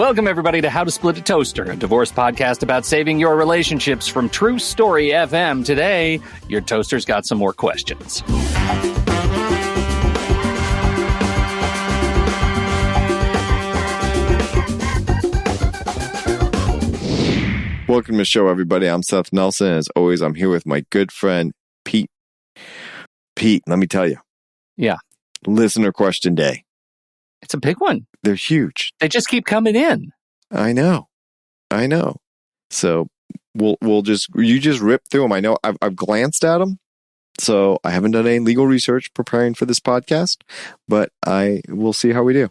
Welcome, everybody, to How to Split a Toaster, a divorce podcast about saving your relationships from True Story FM. Today, your toaster's got some more questions. Welcome to the show, everybody. I'm Seth Nelson. As always, I'm here with my good friend, Pete. Pete, let me tell you. Yeah. Listener question day. It's a big one. They're huge. They just keep coming in. I know. So you just rip through them. I know I've glanced at them. So I haven't done any legal research preparing for this podcast, but we'll see how we do.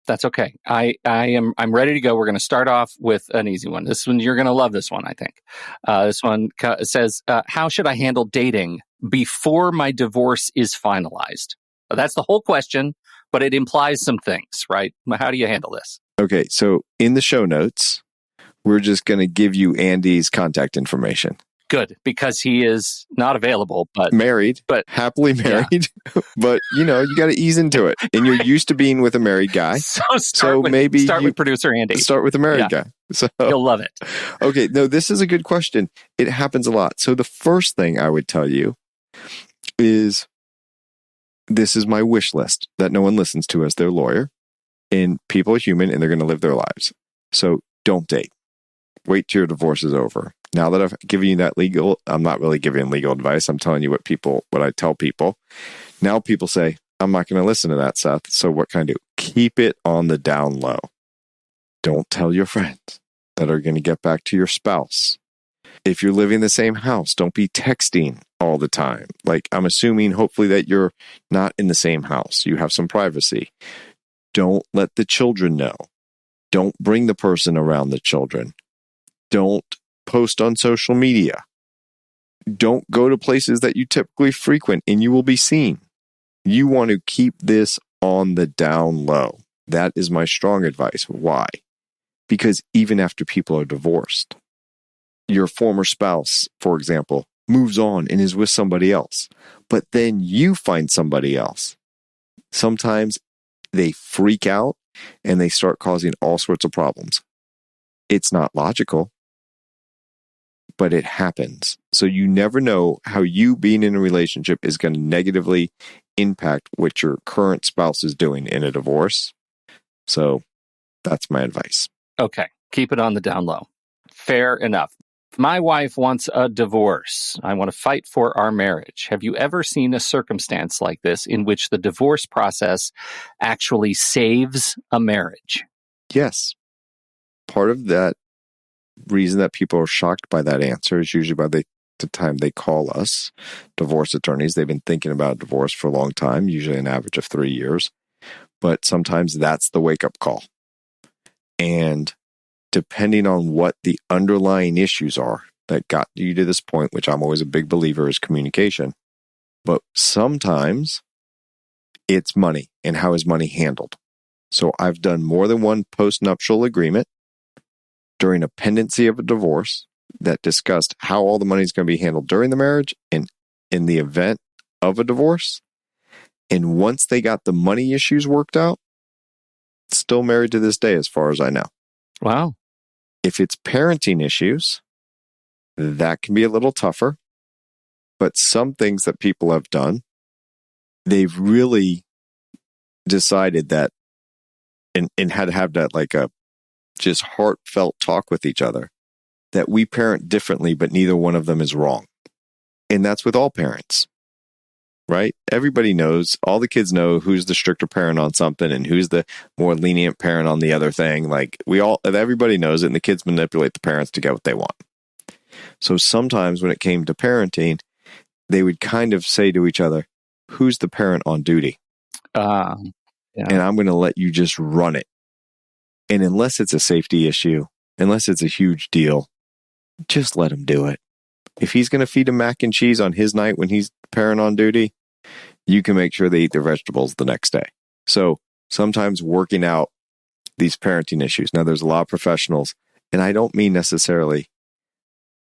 That's okay. I'm ready to go. We're going to start off with an easy one. This one, you're going to love this one, I think. This one says, how should I handle dating before my divorce is finalized? That's the whole question, but it implies some things, right? How do you handle this? Okay, so in the show notes, we're just going to give you Andy's contact information. Good, because he is not available, but happily married. Yeah. But you got to ease into it, and you're used to being with a married guy. So maybe start with producer Andy. Start with a married guy. So you'll love it. Okay, no, this is a good question. It happens a lot. So the first thing I would tell you is, this is my wish list that no one listens to as their lawyer. And people are human, and they're going to live their lives. So don't date. Wait till your divorce is over. Now that I've given you that I'm not really giving legal advice. I'm telling you what I tell people. Now people say, I'm not going to listen to that, Seth. So what can I do? Keep it on the down low. Don't tell your friends that are going to get back to your spouse. If you're living in the same house, don't be texting all the time. Like, I'm assuming hopefully that you're not in the same house. You have some privacy. Don't let the children know. Don't bring the person around the children. Don't post on social media. Don't go to places that you typically frequent and you will be seen. You want to keep this on the down low. That is my strong advice. Why? Because even after people are divorced, your former spouse, for example, moves on and is with somebody else, but then you find somebody else. Sometimes they freak out and they start causing all sorts of problems. It's not logical, but it happens. So you never know how you being in a relationship is going to negatively impact what your current spouse is doing in a divorce. So that's my advice. Okay. Keep it on the down low. Fair enough. My wife wants a divorce. I want to fight for our marriage. Have you ever seen a circumstance like this in which the divorce process actually saves a marriage? Yes. Part of that reason that people are shocked by that answer is usually by the time they call us, divorce attorneys. They've been thinking about divorce for a long time, usually an average of 3 years. But sometimes that's the wake-up call. And depending on what the underlying issues are that got you to this point, which I'm always a big believer is communication. But sometimes it's money and how is money handled. So I've done more than one post-nuptial agreement during a pendency of a divorce that discussed how all the money is going to be handled during the marriage and in the event of a divorce. And once they got the money issues worked out, still married to this day as far as I know. Wow. If it's parenting issues, that can be a little tougher. But some things that people have done, they've really decided that and had to have that like a just heartfelt talk with each other that we parent differently, but neither one of them is wrong. And that's with all parents, right? Everybody knows, all the kids know who's the stricter parent on something and who's the more lenient parent on the other thing. Like everybody knows it, and the kids manipulate the parents to get what they want. So sometimes when it came to parenting, they would kind of say to each other, who's the parent on duty? Yeah. And I'm going to let you just run it. And unless it's a safety issue, unless it's a huge deal, just let him do it. If he's going to feed him mac and cheese on his night when he's parent on duty, you can make sure they eat their vegetables the next day. So sometimes working out these parenting issues. Now, there's a lot of professionals, and I don't mean necessarily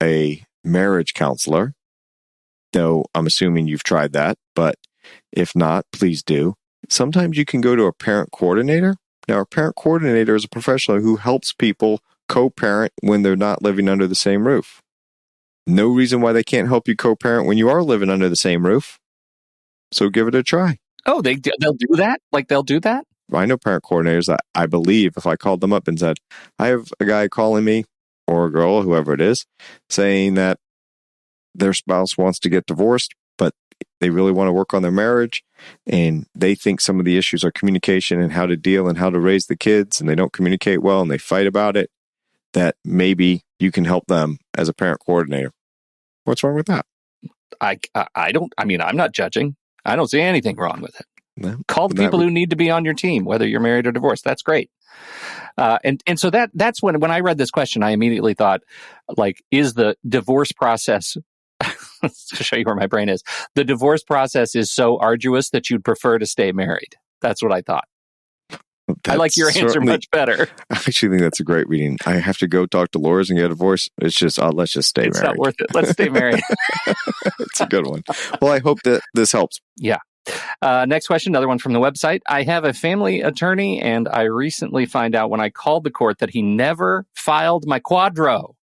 a marriage counselor, though I'm assuming you've tried that. But if not, please do. Sometimes you can go to a parent coordinator Now, a parent coordinator is a professional who helps people co-parent when they're not living under the same roof. No reason why they can't help you co-parent when you are living under the same roof. So give it a try. Oh, they'll do that? Like they'll do that? I know parent coordinators that I believe if I called them up and said, I have a guy calling me, or a girl, whoever it is, saying that their spouse wants to get divorced, but they really want to work on their marriage, and they think some of the issues are communication and how to deal and how to raise the kids, and they don't communicate well and they fight about it, that maybe you can help them as a parent coordinator. What's wrong with that? I'm not judging. I don't see anything wrong with it. No, Call the people who need to be on your team, whether you're married or divorced. That's great. And so that's when I read this question, I immediately thought, like, is the divorce process, to show you where my brain is, the divorce process is so arduous that you'd prefer to stay married. That's what I thought. I like your answer much better. I actually think that's a great reading. I have to go talk to lawyers and get a divorce. It's just, let's just stay married. It's not worth it. Let's stay married. It's a good one. Well, I hope that this helps. Yeah. Next question, another one from the website. I have a family attorney, and I recently find out when I called the court that he never filed my QDRO.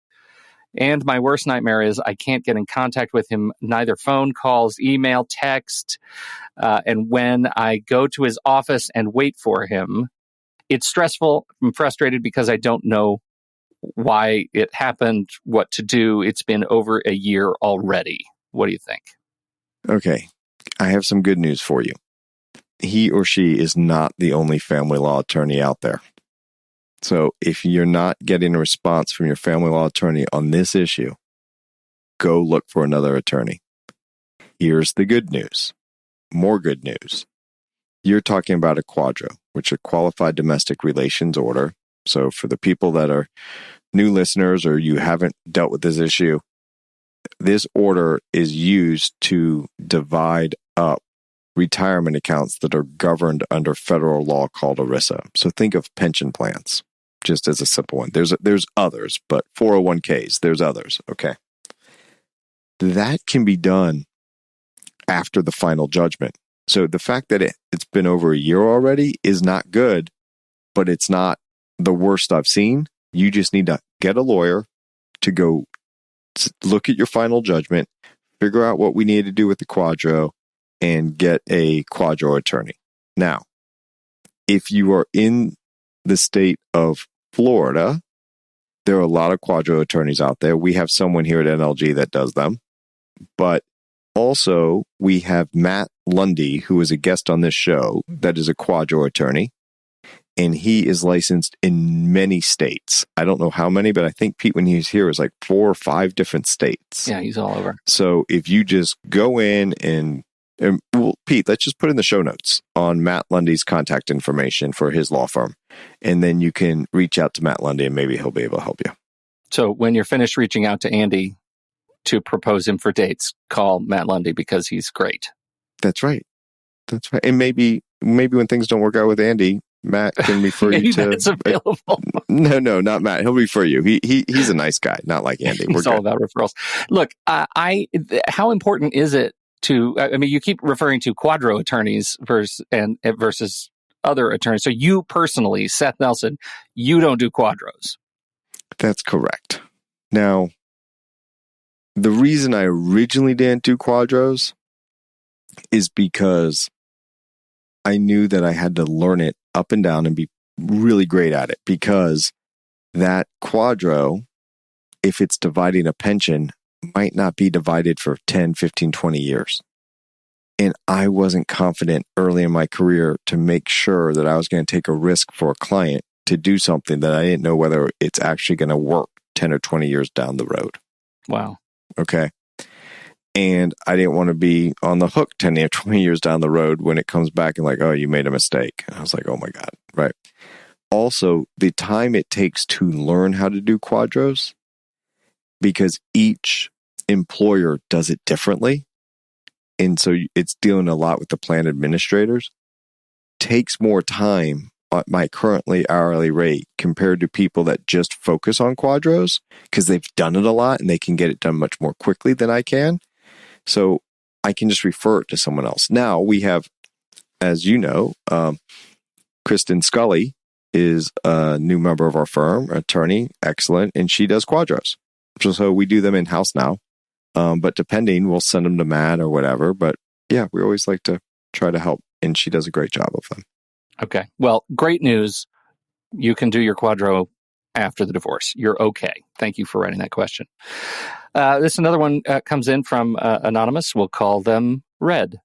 And my worst nightmare is I can't get in contact with him, neither phone calls, email, text. And when I go to his office and wait for him, it's stressful. I'm frustrated because I don't know why it happened, what to do. It's been over a year already. What do you think? Okay. I have some good news for you. He or she is not the only family law attorney out there. So if you're not getting a response from your family law attorney on this issue, go look for another attorney. Here's the good news. More good news. You're talking about a QDRO, which is a Qualified Domestic Relations Order. So for the people that are new listeners or you haven't dealt with this issue, this order is used to divide up retirement accounts that are governed under federal law called ERISA. So think of pension plans, just as a simple one. There's others, but 401ks, there's others. Okay. That can be done after the final judgment. So the fact that it's been over a year already is not good, but it's not the worst I've seen. You just need to get a lawyer to go look at your final judgment, figure out what we need to do with the QDRO, and get a QDRO attorney. Now, if you are in the state of Florida, there are a lot of QDRO attorneys out there. We have someone here at NLG that does them. But also, we have Matt Lundy, who is a guest on this show, that is a QDRO attorney. And he is licensed in many states. I don't know how many, but I think Pete, when he was here, was like 4 or 5 different states. Yeah, he's all over. So if you just go in and well, Pete, let's just put in the show notes on Matt Lundy's contact information for his law firm. And then you can reach out to Matt Lundy and maybe he'll be able to help you. So when you're finished reaching out to Andy to propose him for dates, call Matt Lundy because he's great. That's right. That's right. And maybe when things don't work out with Andy, Matt can refer you to. It's available. No, not Matt. He'll refer you. He's a nice guy, not like Andy. He's all about referrals. Look, how important is it to? I mean, you keep referring to QDRO attorneys versus other attorneys. So you personally, Seth Nelson, you don't do QDROs. That's correct. Now, the reason I originally didn't do QDROs is because I knew that I had to learn it up and down and be really great at it, because that QDRO, if it's dividing a pension, might not be divided for 10, 15, 20 years. And I wasn't confident early in my career to make sure that I was going to take a risk for a client to do something that I didn't know whether it's actually going to work 10 or 20 years down the road. Wow. Okay. And I didn't want to be on the hook 10 or 20 years down the road when it comes back and like, oh, you made a mistake. I was like, oh my God. Right. Also, the time it takes to learn how to do QDROs, because each employer does it differently. And so it's dealing a lot with the plan administrators, takes more time at my currently hourly rate compared to people that just focus on QDROs because they've done it a lot and they can get it done much more quickly than I can. So I can just refer it to someone else. Now we have, as you know, Kristen Scully is a new member of our firm, attorney, excellent, and she does QDROs. So we do them in-house now. But depending, we'll send them to Matt or whatever. But yeah, we always like to try to help, and she does a great job of them. Okay. Well, great news. You can do your QDRO after the divorce. You're okay. Thank you for writing that question. This another one comes in from Anonymous. We'll call them Red.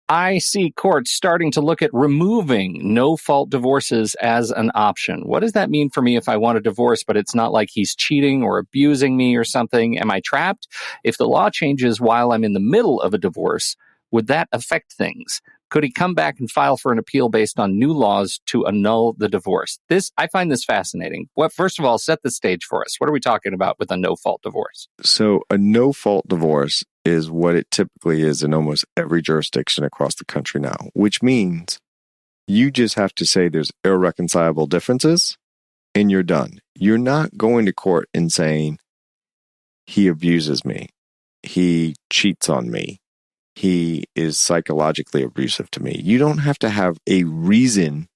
I see courts starting to look at removing no-fault divorces as an option. What does that mean for me if I want a divorce, but it's not like he's cheating or abusing me or something? Am I trapped? If the law changes while I'm in the middle of a divorce, would that affect things? Could he come back and file for an appeal based on new laws to annul the divorce? I find this fascinating. First of all, set the stage for us. What are we talking about with a no-fault divorce? So a no-fault divorce is what it typically is in almost every jurisdiction across the country now, which means you just have to say there's irreconcilable differences and you're done. You're not going to court and saying, he abuses me, he cheats on me, he is psychologically abusive to me. You don't have to have a reason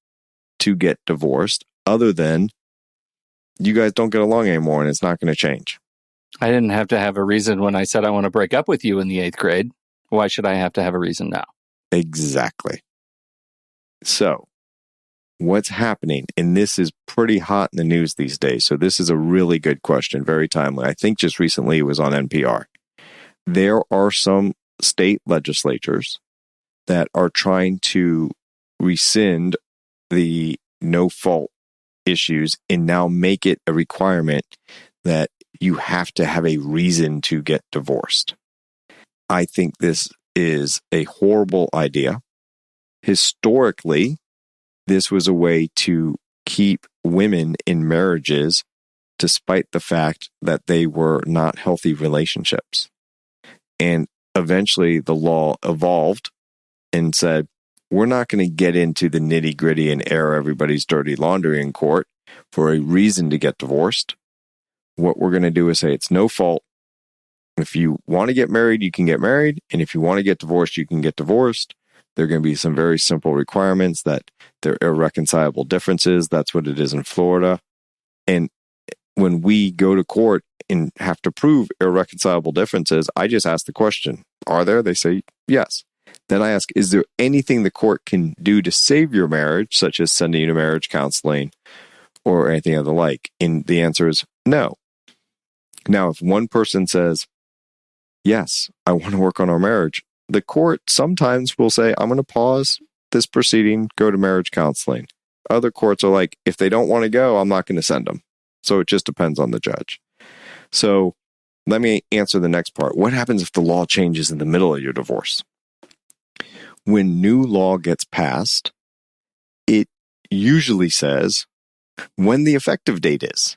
to get divorced other than you guys don't get along anymore and it's not going to change. I didn't have to have a reason when I said I want to break up with you in the 8th grade. Why should I have to have a reason now? Exactly. So what's happening, and this is pretty hot in the news these days, so this is a really good question, very timely. I think just recently it was on NPR. There are some state legislatures that are trying to rescind the no-fault issues and now make it a requirement that you have to have a reason to get divorced. I think this is a horrible idea. Historically, this was a way to keep women in marriages despite the fact that they were not healthy relationships. And eventually the law evolved and said, we're not going to get into the nitty gritty and air everybody's dirty laundry in court for a reason to get divorced. What we're going to do is say it's no fault. If you want to get married, you can get married. And if you want to get divorced, you can get divorced. There are going to be some very simple requirements that they're irreconcilable differences. That's what it is in Florida. And when we go to court and have to prove irreconcilable differences, I just ask the question, are there? They say yes. Then I ask, is there anything the court can do to save your marriage, such as sending you to marriage counseling or anything of the like? And the answer is no. Now, if one person says, yes, I want to work on our marriage, the court sometimes will say, I'm going to pause this proceeding, go to marriage counseling. Other courts are like, if they don't want to go, I'm not going to send them. So it just depends on the judge. So let me answer the next part. What happens if the law changes in the middle of your divorce? When new law gets passed, it usually says when the effective date is.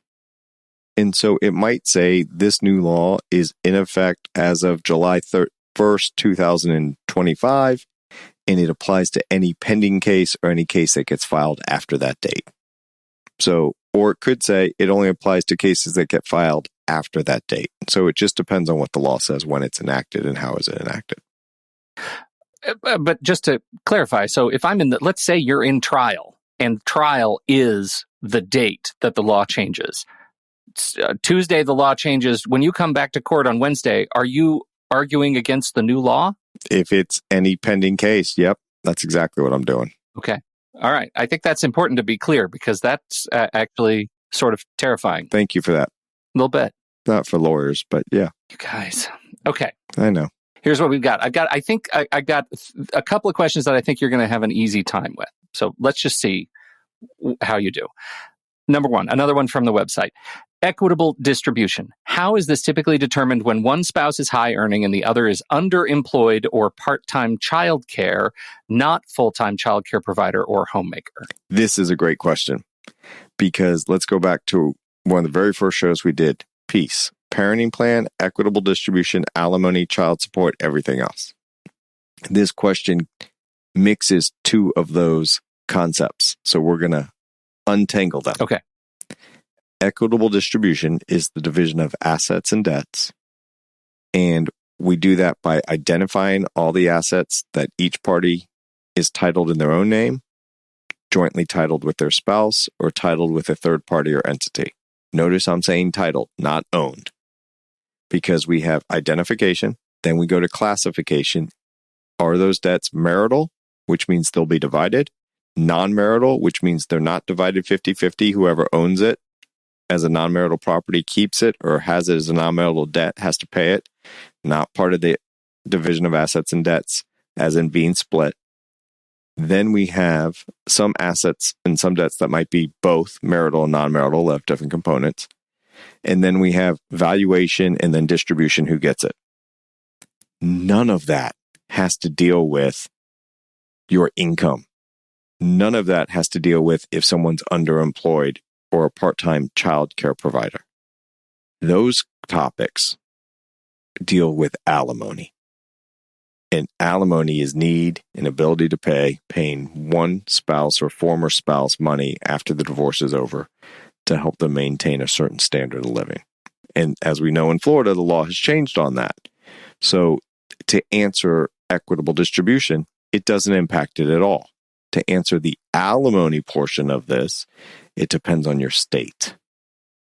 And so it might say this new law is in effect as of July 1st, 2025, and it applies to any pending case or any case that gets filed after that date. So, or it could say it only applies to cases that get filed after that date. So it just depends on what the law says when it's enacted and how is it enacted. But just to clarify, so if I'm let's say you're in trial and trial is the date that the law changes. Tuesday, the law changes. When you come back to court on Wednesday, are you arguing against the new law? If it's any pending case, yep, that's exactly what I'm doing. Okay. All right. I think that's important to be clear because that's actually sort of terrifying. Thank you for that. A little bit. Not for lawyers, but yeah. You guys. Okay. I know. Here's what we've got. I got a couple of questions that I think you're going to have an easy time with. So let's just see how you do. Number one, another one from the website. Equitable distribution. How is this typically determined when one spouse is high earning and the other is underemployed or part-time childcare, not full-time childcare provider or homemaker? This is a great question because let's go back to one of the very first shows we did, Peace, parenting plan, equitable distribution, alimony, child support, everything else. This question mixes two of those concepts. So we're going to untangle them. Okay. Equitable distribution is the division of assets and debts. And we do that by identifying all the assets that each party is titled in their own name jointly titled with their spouse or titled with a third party or entity. Notice I'm saying titled, not owned, because we have identification, then we go to classification. Are those debts marital, which means they'll be divided? Non-marital, which means they're not divided 50-50. Whoever owns it as a non-marital property keeps it or has it as a non-marital debt, has to pay it. Not part of the division of assets and debts, as in being split. Then we have some assets and some debts that might be both marital and non-marital, have different components. And then we have valuation and then distribution, who gets it. None of that has to deal with your income. None of that has to deal with if someone's underemployed or a part-time child care provider. Those topics deal with alimony. And alimony is need and ability to pay, paying one spouse or former spouse money after the divorce is over to help them maintain a certain standard of living. And as we know in Florida, the law has changed on that. So to answer equitable distribution, it doesn't impact it at all. To answer the alimony portion of this, it depends on your state.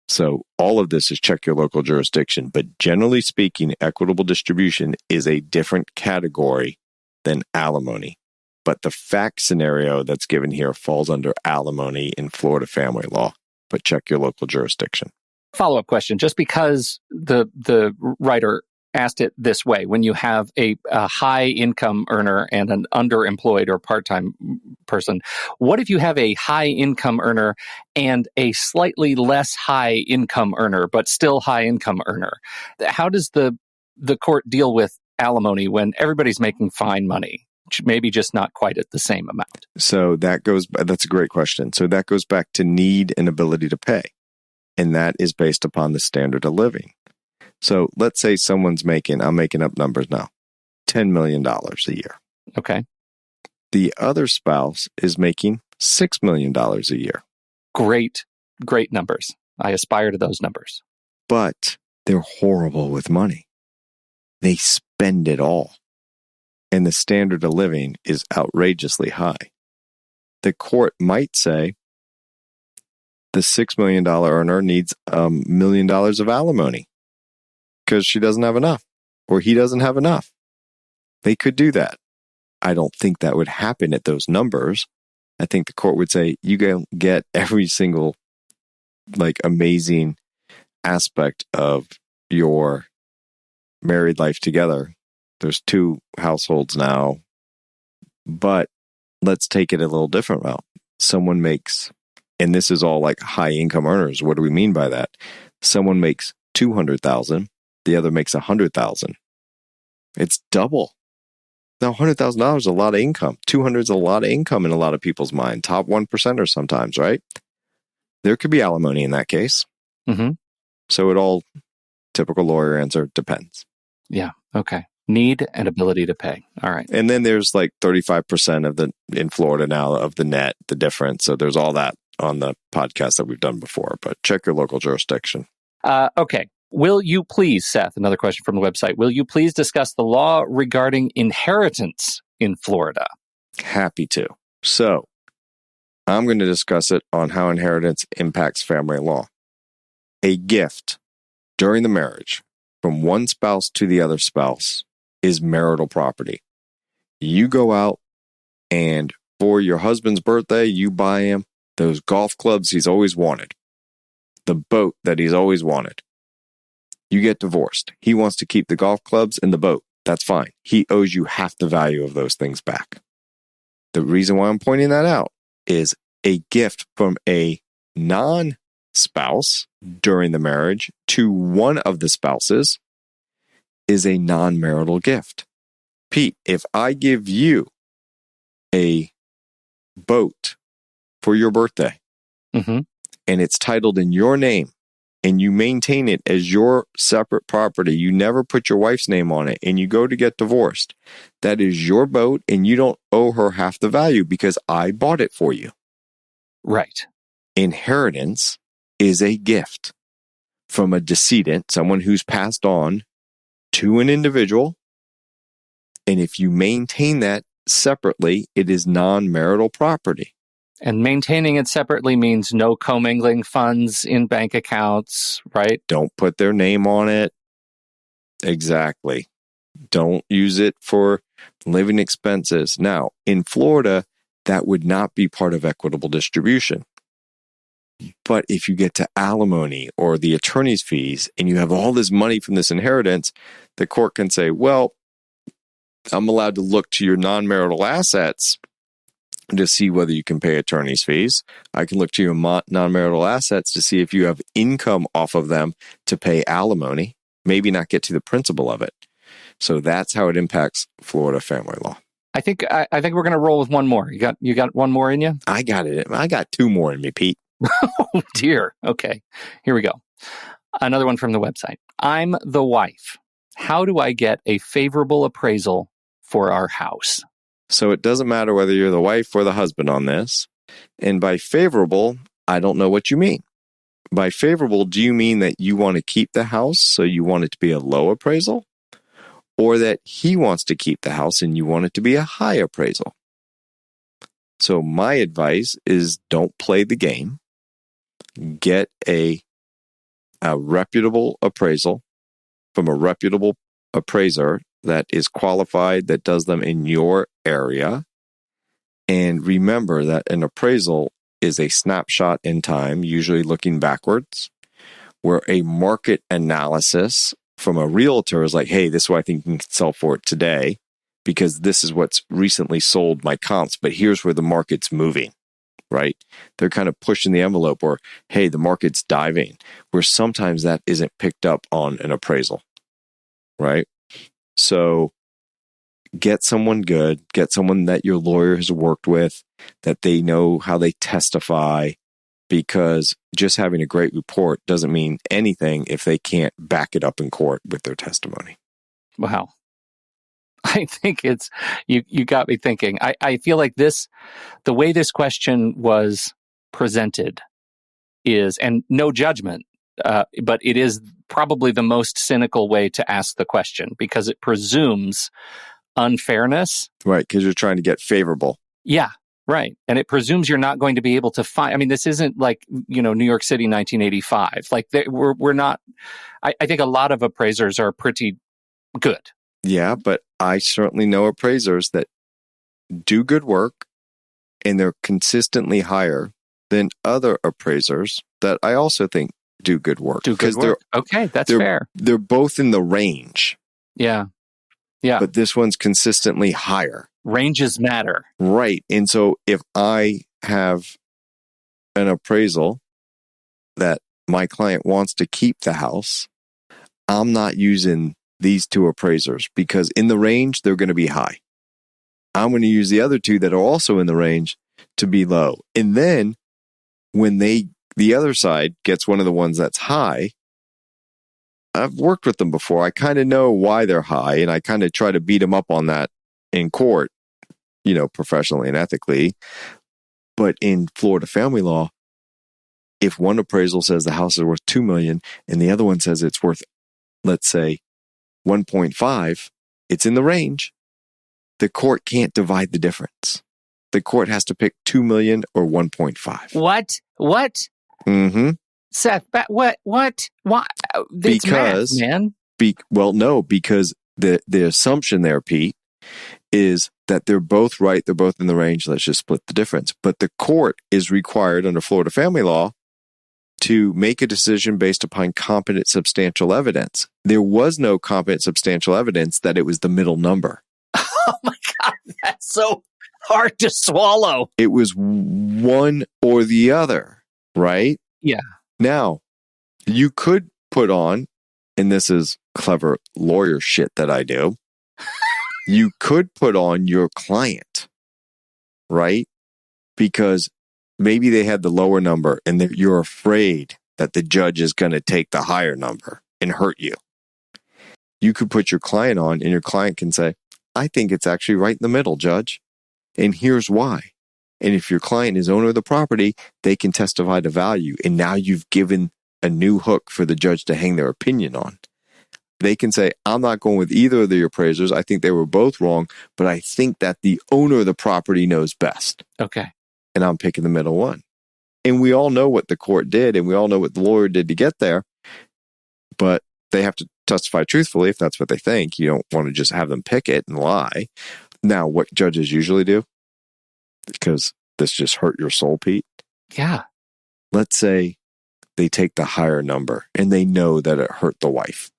So all of this is check your local jurisdiction. But generally speaking, equitable distribution is a different category than alimony. But the fact scenario that's given here falls under alimony in Florida family law. But check your local jurisdiction. Follow-up question. Just because the writer asked it this way, when you have a high income earner and an underemployed or part-time person, what if you have a high income earner and a slightly less high income earner, but still high income earner? How does the court deal with alimony when everybody's making fine money, maybe just not quite at the same amount? So that's a great question. So that goes back to need and ability to pay. And that is based upon the standard of living. So let's say someone's making, I'm making up numbers now, $10 million a year. Okay. The other spouse is making $6 million a year. Great numbers. I aspire to those numbers. But they're horrible with money. They spend it all. And the standard of living is outrageously high. The court might say the $6 million earner needs $1 million of alimony because she doesn't have enough or he doesn't have enough. They could do that. I don't think that would happen at those numbers. I think the court would say you can get every single amazing aspect of your married life together. There's 2 households now, but let's take it a little different route. Someone makes, and this is all high income earners. What do we mean by that? Someone makes $200,000, the other makes $100,000. It's double. Now, $100,000 is a lot of income. 200 is a lot of income in a lot of people's mind. Top 1%er sometimes, right? There could be alimony in that case. Mm-hmm. So it all, typical lawyer answer, depends. Yeah. Okay. Need and ability to pay. All right. And then there's 35% in Florida now of the net, the difference. So there's all that on the podcast that we've done before, but check your local jurisdiction. Okay. Will you please, Seth, another question from the website, will you please discuss the law regarding inheritance in Florida? Happy to. So I'm going to discuss it on how inheritance impacts family law. A gift during the marriage from one spouse to the other spouse is marital property. You go out and for your husband's birthday, you buy him those golf clubs he's always wanted, the boat that he's always wanted. You get divorced. He wants to keep the golf clubs and the boat. That's fine. He owes you half the value of those things back. The reason why I'm pointing that out is a gift from a non-spouse during the marriage to one of the spouses is a non-marital gift. Pete, if I give you a boat for your birthday, mm-hmm. and it's titled in your name, and you maintain it as your separate property, you never put your wife's name on it, and you go to get divorced, that is your boat, and you don't owe her half the value because I bought it for you. Right. Inheritance is a gift from a decedent, someone who's passed on, to an individual. And if you maintain that separately, it is non-marital property. And maintaining it separately means no commingling funds in bank accounts, right? Don't put their name on it. Exactly. Don't use it for living expenses. Now, in Florida, that would not be part of equitable distribution. But if you get to alimony or the attorney's fees and you have all this money from this inheritance, the court can say, well, I'm allowed to look to your non-marital assets to see whether you can pay attorney's fees. I can look to your non-marital assets to see if you have income off of them to pay alimony, maybe not get to the principle of it. So that's how it impacts Florida family law. I think we're going to roll with one more. You got one more in you? I got it. I got two more in me, Pete. Oh, dear. Okay, here we go. Another one from the website. I'm the wife. How do I get a favorable appraisal for our house? So it doesn't matter whether you're the wife or the husband on this. And by favorable, I don't know what you mean. By favorable, do you mean that you want to keep the house, so you want it to be a low appraisal? Or that he wants to keep the house and you want it to be a high appraisal? So my advice is don't play the game. Get a reputable appraisal from a reputable appraiser that is qualified, that does them in your area. And remember that an appraisal is a snapshot in time, usually looking backwards, where a market analysis from a realtor is like, hey, this is what I think you can sell for it today, because this is what's recently sold my comps, but here's where the market's moving, right? They're kind of pushing the envelope, or, hey, the market's diving, where sometimes that isn't picked up on an appraisal, right? So get someone good, get someone that your lawyer has worked with, that they know how they testify, because just having a great report doesn't mean anything if they can't back it up in court with their testimony. Wow. I think it's, you got me thinking. I feel like the way this question was presented is, and no judgment, but it is probably the most cynical way to ask the question, because it presumes unfairness. Right, because you're trying to get favorable. Yeah, right. And it presumes you're not going to be able to find, I mean, this isn't like, New York City 1985. Like, we're not, I think a lot of appraisers are pretty good. Yeah, but I certainly know appraisers that do good work, and they're consistently higher than other appraisers that I also think do good work. Okay, that's fair. They're both in the range. Yeah. Yeah. But this one's consistently higher. Ranges matter. Right. And so if I have an appraisal that my client wants to keep the house, I'm not using these two appraisers, because in the range, they're going to be high. I'm going to use the other two that are also in the range to be low. And then when the other side gets one of the ones that's high, I've worked with them before. I kind of know why they're high, and I kind of try to beat them up on that in court, professionally and ethically. But in Florida family law, if one appraisal says the house is worth $2 million and the other one says it's worth, let's say, 1.5, it's in the range. The court can't divide the difference. The court has to pick 2 million or 1.5. What? Mm-hmm. Seth, what? Why? Because, math, man. No, because the assumption there, Pete, is that they're both right. They're both in the range. Let's just split the difference. But the court is required under Florida family law to make a decision based upon competent substantial evidence. There was no competent substantial evidence that it was the middle number. Oh my God, that's so hard to swallow. It was one or the other, right? Yeah. Now, you could put on, and this is clever lawyer shit that I do, you could put on your client, right? Because maybe they had the lower number and you're afraid that the judge is going to take the higher number and hurt you. You could put your client on, and your client can say, I think it's actually right in the middle, Judge. And here's why. And if your client is owner of the property, they can testify to value. And now you've given a new hook for the judge to hang their opinion on. They can say, I'm not going with either of the appraisers. I think they were both wrong, but I think that the owner of the property knows best. Okay. and I'm picking the middle one. And we all know what the court did, and we all know what the lawyer did to get there, but they have to testify truthfully if that's what they think. You don't want to just have them pick it and lie. Now, what judges usually do, because this just hurt your soul, Pete. Yeah. Let's say they take the higher number and they know that it hurt the wife.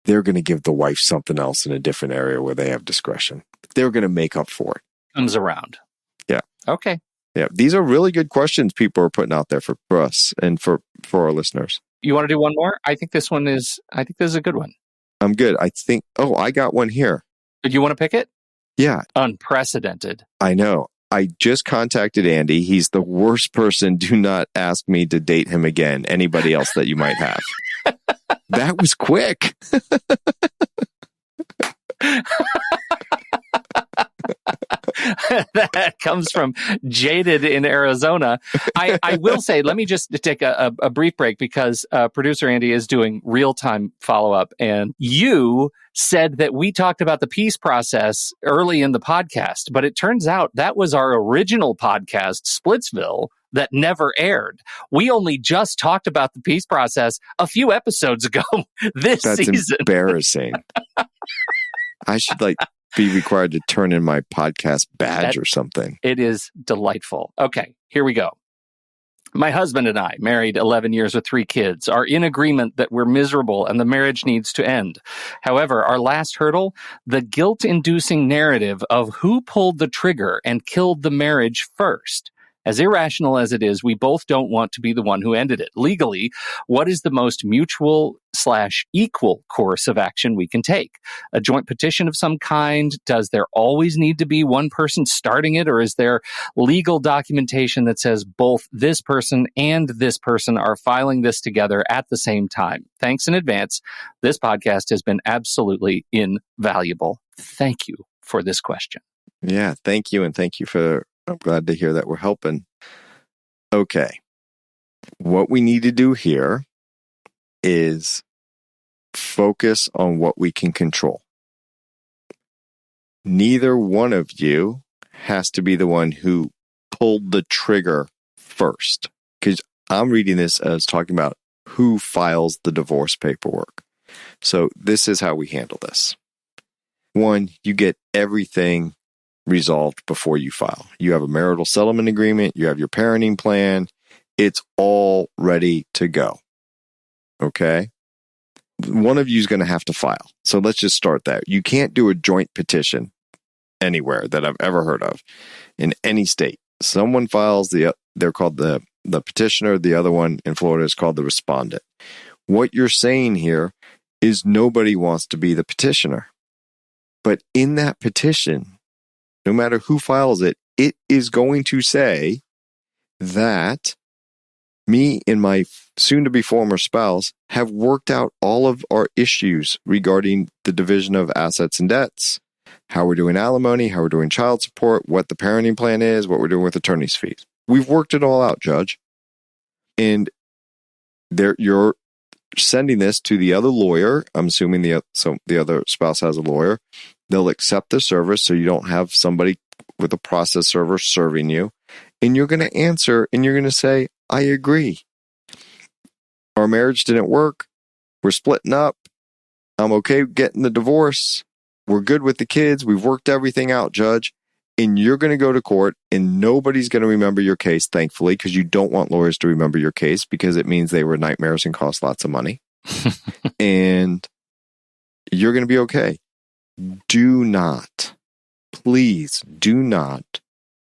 They're going to give the wife something else in a different area where they have discretion. They're going to make up for it. Comes around. Yeah. Okay. Yeah. These are really good questions people are putting out there for us and for our listeners. You want to do one more? I think this is a good one. I'm good. I got one here. Did you want to pick it? Yeah. Unprecedented. I know. I just contacted Andy. He's the worst person. Do not ask me to date him again. Anybody else that you might have. That was quick. That comes from Jaded in Arizona. I will say, let me just take a brief break because producer Andy is doing real-time follow-up. And you said that we talked about the peace process early in the podcast, but it turns out that was our original podcast, Splitsville, that never aired. We only just talked about the peace process a few episodes ago this season. That's embarrassing. I should be required to turn in my podcast badge or something. It is delightful. Okay, here we go. My husband and I, married 11 years with 3 kids, are in agreement that we're miserable and the marriage needs to end. However, our last hurdle, the guilt-inducing narrative of who pulled the trigger and killed the marriage first. As irrational as it is, we both don't want to be the one who ended it. Legally, what is the most mutual/equal course of action we can take? A joint petition of some kind? Does there always need to be one person starting it? Or is there legal documentation that says both this person and this person are filing this together at the same time? Thanks in advance. This podcast has been absolutely invaluable. Thank you for this question. Yeah, thank you. And thank you I'm glad to hear that we're helping. Okay. What we need to do here is focus on what we can control. Neither one of you has to be the one who pulled the trigger first. Because I'm reading this as talking about who files the divorce paperwork. So this is how we handle this. 1, you get everything resolved before you file. You have a marital settlement agreement, you have your parenting plan, it's all ready to go. Okay? One of you is going to have to file. So let's just start there. You can't do a joint petition anywhere that I've ever heard of in any state. Someone files, they're called the petitioner, the other one in Florida is called the respondent. What you're saying here is nobody wants to be the petitioner. But in that petition, no matter who files it, it is going to say that me and my soon-to-be former spouse have worked out all of our issues regarding the division of assets and debts, how we're doing alimony, how we're doing child support, what the parenting plan is, what we're doing with attorney's fees. We've worked it all out, Judge. And you're sending this to the other lawyer. I'm assuming the other spouse has a lawyer. They'll accept the service so you don't have somebody with a process server serving you. And you're going to answer and you're going to say, I agree. Our marriage didn't work. We're splitting up. I'm okay getting the divorce. We're good with the kids. We've worked everything out, Judge. And you're going to go to court and nobody's going to remember your case, thankfully, because you don't want lawyers to remember your case because it means they were nightmares and cost lots of money. And you're going to be okay. Do not, please do not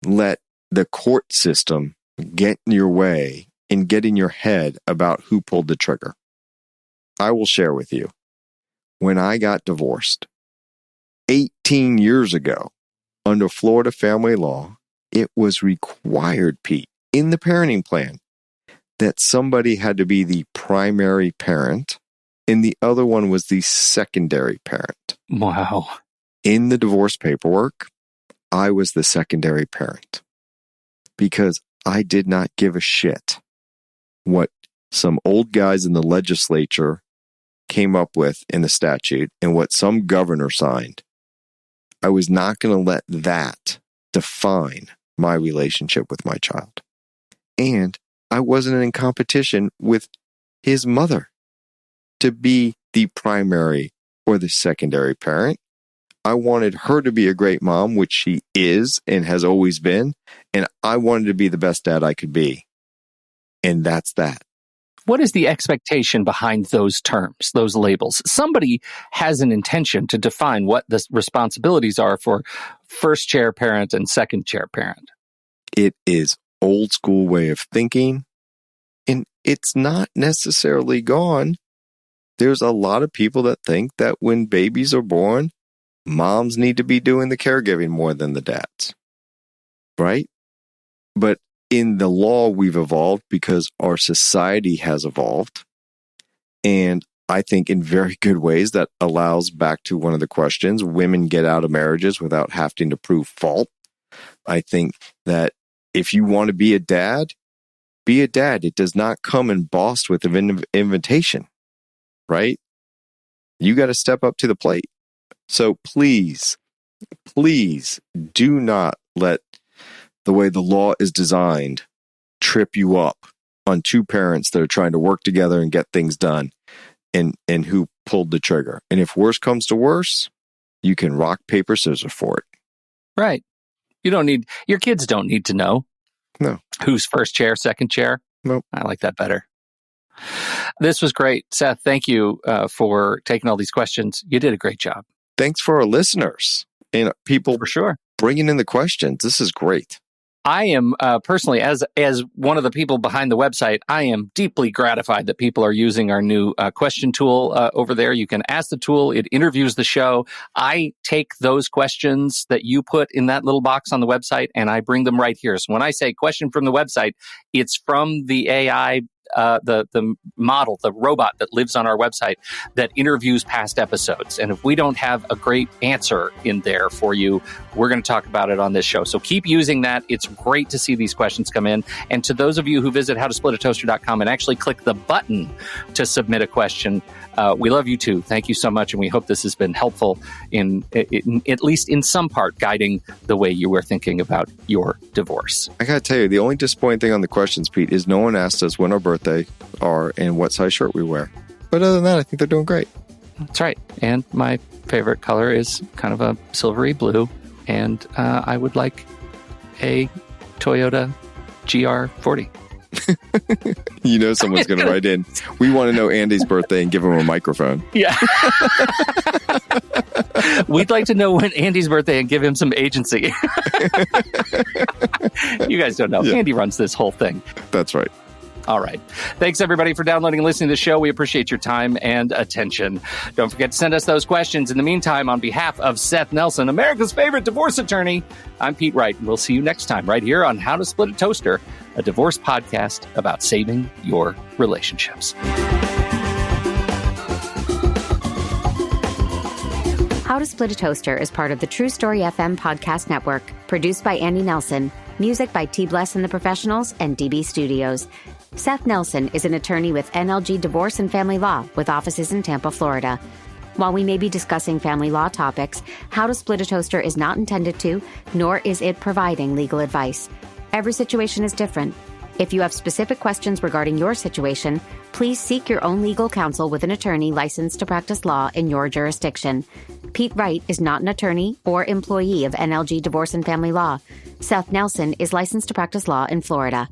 let the court system get in your way and get in your head about who pulled the trigger. I will share with you. When I got divorced 18 years ago, under Florida family law, it was required, Pete, in the parenting plan, that somebody had to be the primary parent and the other one was the secondary parent. Wow. In the divorce paperwork, I was the secondary parent because I did not give a shit what some old guys in the legislature came up with in the statute and what some governor signed. I was not going to let that define my relationship with my child. And I wasn't in competition with his mother to be the primary or the secondary parent. I wanted her to be a great mom, which she is and has always been. And I wanted to be the best dad I could be. And that's that. What is the expectation behind those terms, those labels? Somebody has an intention to define what the responsibilities are for first chair parent and second chair parent. It is old school way of thinking, and it's not necessarily gone. There's a lot of people that think that when babies are born, moms need to be doing the caregiving more than the dads, right? But in the law, we've evolved because our society has evolved. And I think in very good ways that allows back to one of the questions, women get out of marriages without having to prove fault. I think that if you want to be a dad, be a dad. It does not come embossed with an invitation, right? You got to step up to the plate. So please do not let the way the law is designed trip you up on two parents that are trying to work together and get things done and who pulled the trigger. And if worse comes to worse, you can rock, paper, scissors for it. Right. Your kids don't need to know. No. Who's first chair, second chair? Nope. I like that better. This was great. Seth, thank you for taking all these questions. You did a great job. Thanks for our listeners and people for sure bringing in the questions. This is great. I am personally, as one of the people behind the website, I am deeply gratified that people are using our new question tool over there. You can ask the tool. It interviews the show. I take those questions that you put in that little box on the website and I bring them right here. So when I say question from the website, it's from the AI, the model, the robot that lives on our website that interviews past episodes. And if we don't have a great answer in there for you, we're going to talk about it on this show. So keep using that. It's great to see these questions come in. And to those of you who visit howtosplitatoaster.com and actually click the button to submit a question, we love you too. Thank you so much. And we hope this has been helpful in at least in some part guiding the way you were thinking about your divorce. I got to tell you, the only disappointing thing on the questions, Pete, is no one asked us when our birthday are and what size shirt we wear. But other than that, I think they're doing great. That's right. And my favorite color is kind of a silvery blue. And I would like a Toyota GR40. You know someone's going to write in, we want to know Andy's birthday and give him a microphone. Yeah. We'd like to know when Andy's birthday and give him some agency. You guys don't know. Yeah. Andy runs this whole thing. That's right. All right. Thanks, everybody, for downloading and listening to the show. We appreciate your time and attention. Don't forget to send us those questions. In the meantime, on behalf of Seth Nelson, America's favorite divorce attorney, I'm Pete Wright, and we'll see you next time right here on How to Split a Toaster, a divorce podcast about saving your relationships. How to Split a Toaster is part of the True Story FM podcast network, produced by Andy Nelson, music by T. Bless and the Professionals and DB Studios. Seth Nelson is an attorney with NLG Divorce and Family Law with offices in Tampa, Florida. While we may be discussing family law topics, How to Split a Toaster is not intended to, nor is it providing legal advice. Every situation is different. If you have specific questions regarding your situation, please seek your own legal counsel with an attorney licensed to practice law in your jurisdiction. Pete Wright is not an attorney or employee of NLG Divorce and Family Law. Seth Nelson is licensed to practice law in Florida.